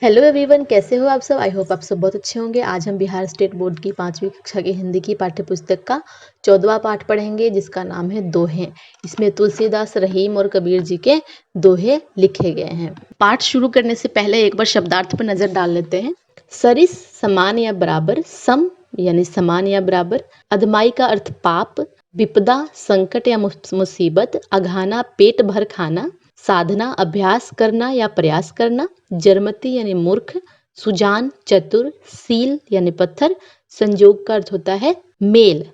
Hello everyone, कैसे हो आप सब। आई होप आप सब बहुत अच्छे होंगे। आज हम बिहार स्टेट बोर्ड की 5वीं कक्षा की हिंदी की पाठ्य पुस्तक का 14वां पाठ पढ़ेंगे, जिसका नाम है दोहे। इसमें तुलसीदास, रहीम और कबीर जी के दोहे लिखे गए हैं। पाठ शुरू करने से पहले एक बार शब्दार्थ पर नजर डाल लेते हैं। सरिस समान या बराबर, सम यानी समान या बराबर। अधमाई का अर्थ पाप। विपदा संकट या मुसीबत। अघाना पेट भर खाना। साधना अभ्यास करना या प्रयास करना। जरमती यानी मूर्ख। सुजान चतुर। सील यानी पत्थर। संजोग का अर्थ होता है मेल।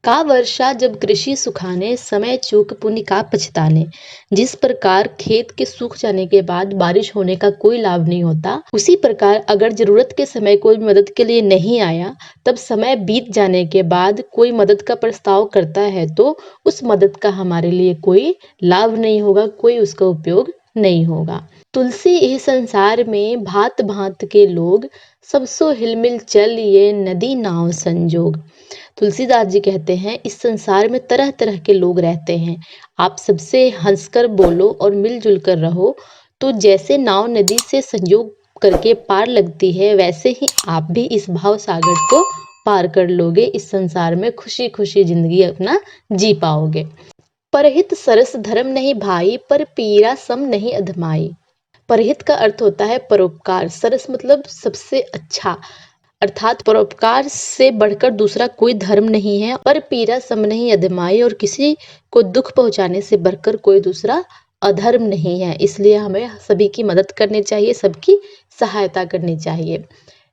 का वर्षा जब कृषि सुखाने, समय चूक पुण्य का पछताने। जिस प्रकार खेत के सूख जाने के बाद बारिश होने का कोई लाभ नहीं होता, उसी प्रकार अगर जरूरत के समय कोई मदद के लिए नहीं आया, तब समय बीत जाने के बाद कोई मदद का प्रस्ताव करता है तो उस मदद का हमारे लिए कोई लाभ नहीं होगा, कोई उसका उपयोग नहीं होगा। तुलसी इह संसार में भांत भांत के लोग, सबसो हिलमिल चल ये नदी नाव संजोग। तुलसीदास जी कहते हैं, इस संसार में तरह तरह के लोग रहते हैं, आप सबसे हंसकर बोलो और मिलजुल कर रहो, तो जैसे नाव नदी से संयोग करके पार लगती है, वैसे ही आप भी इस भाव सागर को पार कर लोगे। इस संसार में खुशी खुशी जिंदगी अपना जी पाओगे। परहित सरस धर्म नहीं भाई, पर पीरा सम नहीं अधमाई। परहित का अर्थ होता है परोपकार। सरस मतलब सबसे अच्छा, अर्थात परोपकार से बढ़कर दूसरा कोई धर्म नहीं है। पर पीरा सम नहीं अधमाई, और किसी को दुख पहुंचाने से बढ़कर कोई दूसरा अधर्म नहीं है। इसलिए हमें सभी की मदद करनी चाहिए, सबकी सहायता करनी चाहिए।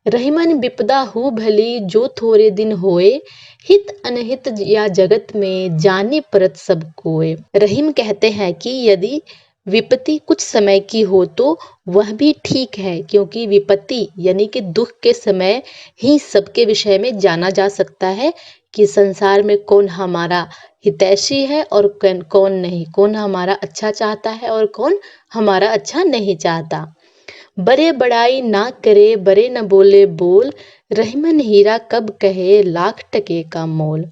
रहीमन विपदा हु भली, जो थोड़े दिन होए। हित अनहित या जगत में, जाने परत सब कोय। रहीम कहते हैं कि यदि विपत्ति कुछ समय की हो तो वह भी ठीक है, क्योंकि विपत्ति यानी कि दुख के समय ही सबके विषय में जाना जा सकता है कि संसार में कौन हमारा हितैषी है और कौन नहीं, कौन हमारा अच्छा चाहता है और कौन हमारा अच्छा नहीं चाहता। बड़े बड़ाई ना करे, बड़े न बोले बोल। रहीमन हीरा कब कहे, लाख टके का मोल।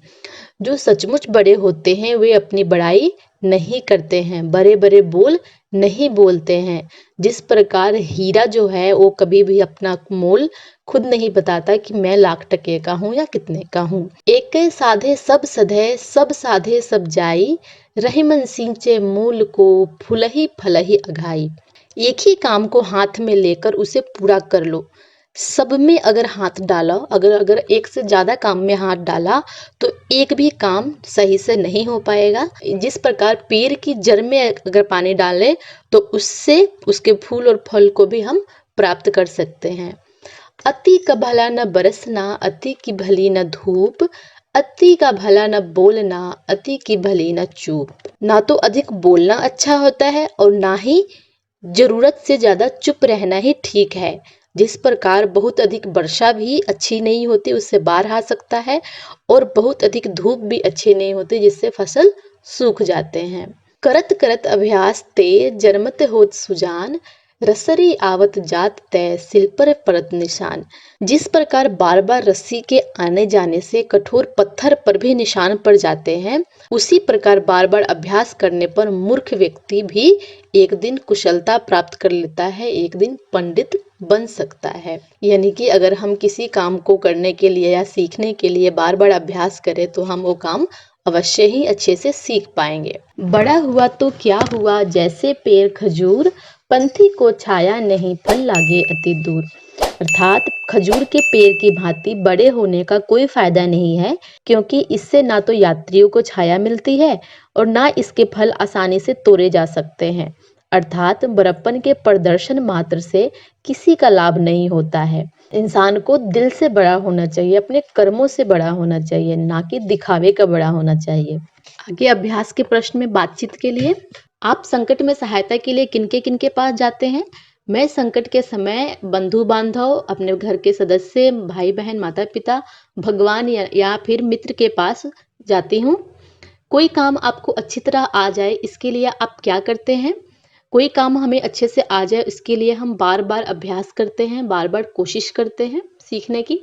जो सचमुच बड़े होते हैं वे अपनी बड़ाई नहीं करते हैं, बड़े बड़े बोल नहीं बोलते हैं। जिस प्रकार हीरा जो है वो कभी भी अपना मोल खुद नहीं बताता कि मैं लाख टके का हूँ या कितने का हूँ। एक साधे सब सधे, सब साधे सब जाई। रहीमन सींचे मूल को, फुलही फलही अघाई। एक ही काम को हाथ में लेकर उसे पूरा कर लो। सब में अगर हाथ डाला, अगर अगर एक से ज्यादा काम में हाथ डाला तो एक भी काम सही से नहीं हो पाएगा। जिस प्रकार पेड़ की जड़ में अगर पानी डालें तो उससे उसके फूल और फल को भी हम प्राप्त कर सकते हैं। अति का भला न बरसना, अति की भली न धूप। अति का भला न बोलना, अति की भली न चूप। ना तो अधिक बोलना अच्छा होता है और ना ही जरूरत से ज्यादा चुप रहना ही ठीक है। जिस प्रकार बहुत अधिक वर्षा भी अच्छी नहीं होती, उससे बाढ़ आ सकता है, और बहुत अधिक धूप भी अच्छी नहीं होती, जिससे फसल सूख जाते हैं। करत करत अभ्यास ते, जरमत होत सुजान। रसरी आवत जात तय, सिल पर परत निशान। जिस प्रकार बार बार रस्सी के आने जाने से कठोर पत्थर पर भी निशान पड़ जाते हैं, उसी प्रकार बार बार अभ्यास करने पर मूर्ख व्यक्ति भी एक दिन कुशलता प्राप्त कर लेता है, एक दिन पंडित बन सकता है। यानी कि अगर हम किसी काम को करने के लिए या सीखने के लिए बार बार अभ्यास करें तो हम वो काम अवश्य ही अच्छे से सीख पाएंगे। बड़ा हुआ तो क्या हुआ, जैसे पेड़ खजूर। पंथी को छाया नहीं, फल लागे अति दूर। अर्थात खजूर के पेड़ की भांति बड़े होने का कोई फायदा नहीं है, क्योंकि इससे ना तो यात्रियों को छाया मिलती है और ना इसके फल आसानी से तोड़े जा सकते हैं। अर्थात बड़प्पन के प्रदर्शन मात्र से किसी का लाभ नहीं होता है। इंसान को दिल से बड़ा होना चाहिए, अपने कर्मों से बड़ा होना चाहिए, ना कि दिखावे का बड़ा होना चाहिए। आगे अभ्यास के प्रश्न में बातचीत के लिए, आप संकट में सहायता के लिए किनके किनके पास जाते हैं। मैं संकट के समय बंधु बांधव, अपने घर के सदस्य, भाई बहन, माता पिता, भगवान या फिर मित्र के पास जाती हूँ। कोई काम आपको अच्छी तरह आ जाए इसके लिए आप क्या करते हैं। कोई काम हमें अच्छे से आ जाए इसके लिए हम बार बार अभ्यास करते हैं, बार बार कोशिश करते हैं सीखने की।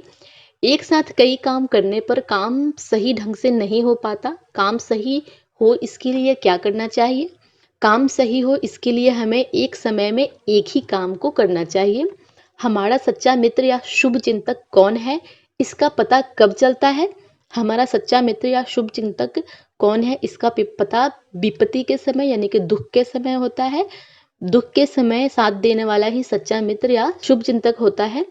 एक साथ कई काम करने पर काम सही ढंग से नहीं हो पाता। काम सही हो इसके लिए क्या करना चाहिए। काम सही हो इसके लिए हमें एक समय में एक ही काम को करना चाहिए। हमारा सच्चा मित्र या शुभ चिंतक कौन है, इसका पता कब चलता है? हमारा सच्चा मित्र या शुभ चिंतक कौन है, इसका पता विपत्ति के समय यानी कि दुख के समय होता है। दुख के समय साथ देने वाला ही सच्चा मित्र या शुभ चिंतक होता है।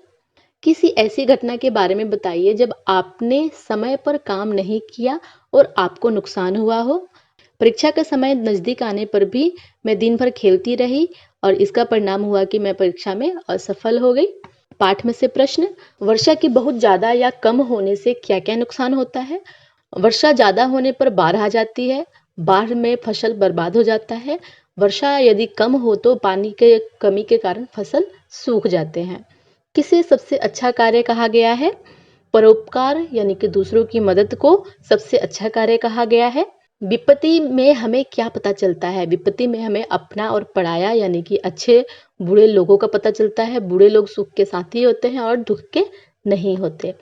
किसी ऐसी घटना के बारे में बताइए जब आपने समय पर काम नहीं किया और आपको नुकसान हुआ हो। परीक्षा का समय नज़दीक आने पर भी मैं दिन भर खेलती रही और इसका परिणाम हुआ कि मैं परीक्षा में असफल हो गई। पाठ में से प्रश्न, वर्षा की बहुत ज़्यादा या कम होने से क्या क्या नुकसान होता है? वर्षा ज़्यादा होने पर बाढ़ आ जाती है, बाढ़ में फसल बर्बाद हो जाता है। वर्षा यदि कम हो तो पानी के कमी के कारण फसल सूख जाते हैं। किसे सबसे अच्छा कार्य कहा गया है? परोपकार यानी कि दूसरों की मदद को सबसे अच्छा कार्य कहा गया है। विपत्ति में हमें क्या पता चलता है? विपत्ति में हमें अपना और पराया यानी कि अच्छे बुरे लोगों का पता चलता है। बुरे लोग सुख के साथी होते हैं और दुख के नहीं होते।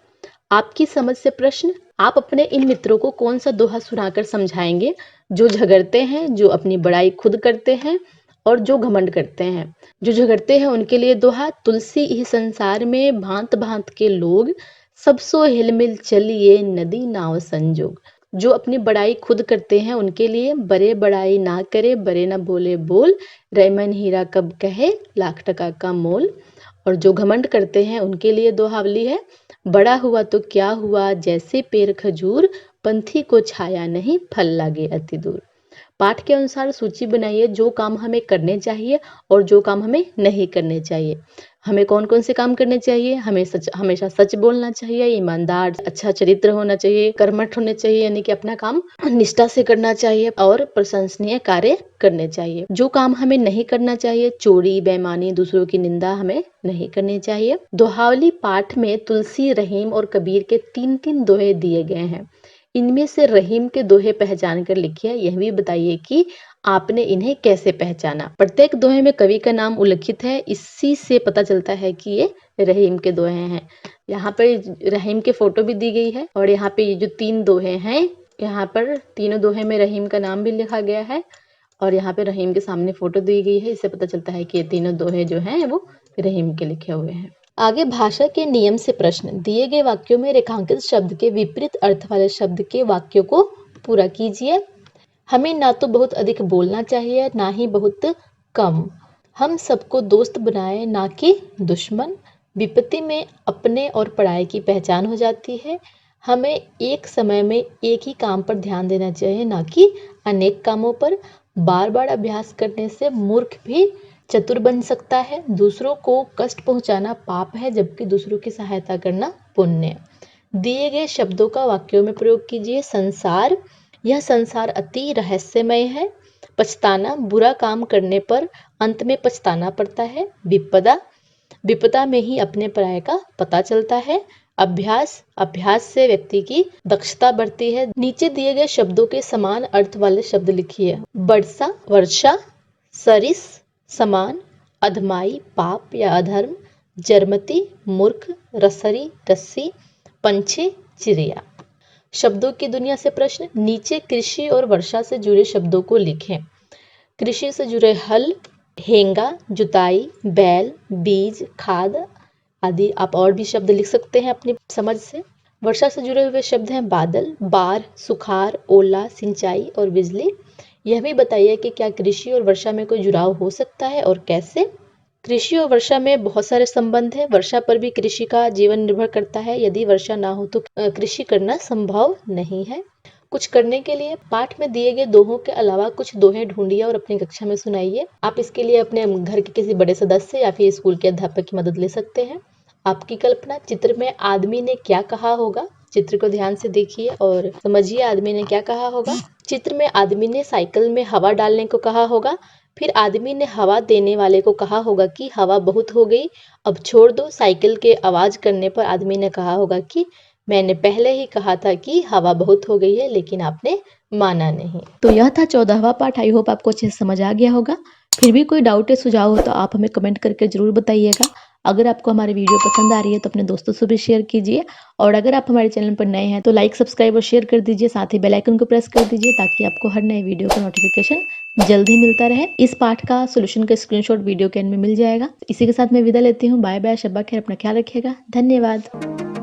आपकी समझ से प्रश्न, आप अपने इन मित्रों को कौन सा दोहा सुनाकर समझाएंगे? जो झगड़ते हैं, जो अपनी बड़ाई खुद करते हैं और जो घमंड करते हैं। जो झगड़ते हैं उनके लिए दोहा, तुलसी ही संसार में भांत भांत के लोग, सब सो हिलमिल चलिए नदी नाव संजोग। जो अपनी बड़ाई खुद करते हैं उनके लिए, बड़े बड़ाई ना करे, बड़े ना बोले बोल, रैमन हीरा कब कहे, लाख टका का मोल। और जो घमंड करते हैं उनके लिए दोहावली है, बड़ा हुआ तो क्या हुआ, जैसे पेड़ खजूर, पंथी को छाया नहीं, फल लागे अति दूर। पाठ के अनुसार सूची बनाइए जो काम हमें करने चाहिए और जो काम हमें नहीं करने चाहिए। हमें कौन कौन से काम करने चाहिए? हमें हमेशा सच बोलना चाहिए, ईमानदार, अच्छा चरित्र होना चाहिए, कर्मठ होने चाहिए यानी कि अपना काम निष्ठा से करना चाहिए और प्रशंसनीय कार्य करने चाहिए। जो काम हमें नहीं करना चाहिए, चोरी, बेईमानी, दूसरों की निंदा हमें नहीं करनी चाहिए। दोहावली पाठ में तुलसी, रहीम और कबीर के 3-3 दोहे दिए गए हैं। इनमें से रहीम के दोहे पहचान कर लिखिए। यह भी बताइए कि आपने इन्हें कैसे पहचाना। प्रत्येक दोहे में कवि का नाम उल्लिखित है, इसी से पता चलता है कि ये रहीम के दोहे हैं। यहाँ पर रहीम के फोटो भी दी गई है और यहाँ पे ये जो 3 दोहे हैं, यहाँ पर तीनों दोहे में रहीम का नाम भी लिखा गया है और यहाँ पे रहीम के सामने फोटो दी गई है। इससे पता चलता है कि ये तीनों दोहे जो हैं वो रहीम के लिखे हुए हैं। आगे भाषा के नियम से प्रश्न, दिए गए वाक्यों में रेखांकित शब्द के विपरीत अर्थ वाले शब्द के वाक्यों को पूरा कीजिए। हमें ना तो बहुत अधिक बोलना चाहिए ना ही बहुत कम। हम सबको दोस्त बनाए ना कि दुश्मन। विपत्ति में अपने और पराये की पहचान हो जाती है। हमें एक समय में एक ही काम पर ध्यान देना चाहिए ना कि अनेक कामों पर। बार बार अभ्यास करने से मूर्ख भी चतुर बन सकता है। दूसरों को कष्ट पहुंचाना पाप है जबकि दूसरों की सहायता करना पुण्य। दिए गए शब्दों का वाक्यों में प्रयोग कीजिए। संसार, यह संसार अति रहस्यमय है। पछताना, बुरा काम करने पर अंत में पछताना पड़ता है। विपदा, विपदा में ही अपने पराये का पता चलता है। अभ्यास, अभ्यास से व्यक्ति की दक्षता बढ़ती है। नीचे दिए गए शब्दों के समान अर्थ वाले शब्द लिखिए। वर्षा, वर्षा, सरिस, समान, अधमाई, पाप या अधर्म, जरमती, मूर्ख, रसरी, रस्सी, पंछी, चिड़िया। शब्दों की दुनिया से प्रश्न, नीचे कृषि और वर्षा से जुड़े शब्दों को लिखें। कृषि से जुड़े हल, हेंगा, जुताई, बैल, बीज, खाद आदि आप और भी शब्द लिख सकते हैं अपनी समझ से। वर्षा से जुड़े हुए शब्द हैं बादल, बाढ़, सुखाड़, ओला, सिंचाई और बिजली। यह भी बताइए कि क्या कृषि और वर्षा में कोई जुड़ाव हो सकता है और कैसे। कृषि और वर्षा में बहुत सारे संबंध हैं। वर्षा पर भी कृषि का जीवन निर्भर करता है। यदि वर्षा ना हो तो कृषि करना संभव नहीं है। कुछ करने के लिए पाठ में दिए गए दोहों के अलावा कुछ दोहे ढूंढिए और अपनी कक्षा में सुनाइए। आप इसके लिए अपने घर के किसी बड़े सदस्य या फिर स्कूल के अध्यापक की मदद ले सकते हैं। आपकी कल्पना, चित्र में आदमी ने क्या कहा होगा। चित्र को ध्यान से देखिए और समझिए आदमी ने क्या कहा होगा। चित्र में आदमी ने साइकिल में हवा डालने को कहा होगा। फिर आदमी ने हवा देने वाले को कहा होगा कि हवा बहुत हो गई, अब छोड़ दो। साइकिल के आवाज करने पर आदमी ने कहा होगा कि मैंने पहले ही कहा था कि हवा बहुत हो गई है लेकिन आपने माना नहीं। तो यह था 14वां पाठ। आई होप आपको अच्छे से समझ आ गया होगा। फिर भी कोई डाउट या सुझाव हो तो आप हमें कमेंट करके जरूर बताइएगा। अगर आपको हमारी वीडियो पसंद आ रही है तो अपने दोस्तों से भी शेयर कीजिए और अगर आप हमारे चैनल पर नए हैं तो लाइक सब्सक्राइब और शेयर कर दीजिए, साथ ही बेल आइकन को प्रेस कर दीजिए ताकि आपको हर नए वीडियो का नोटिफिकेशन जल्द ही मिलता रहे। इस पाठ का सॉल्यूशन का स्क्रीनशॉट वीडियो के एंड में मिल जाएगा। इसी के साथ मैं विदा लेती हूँ। बाय बाय, शब्बा खैर, अपना ख्याल रखिएगा। धन्यवाद।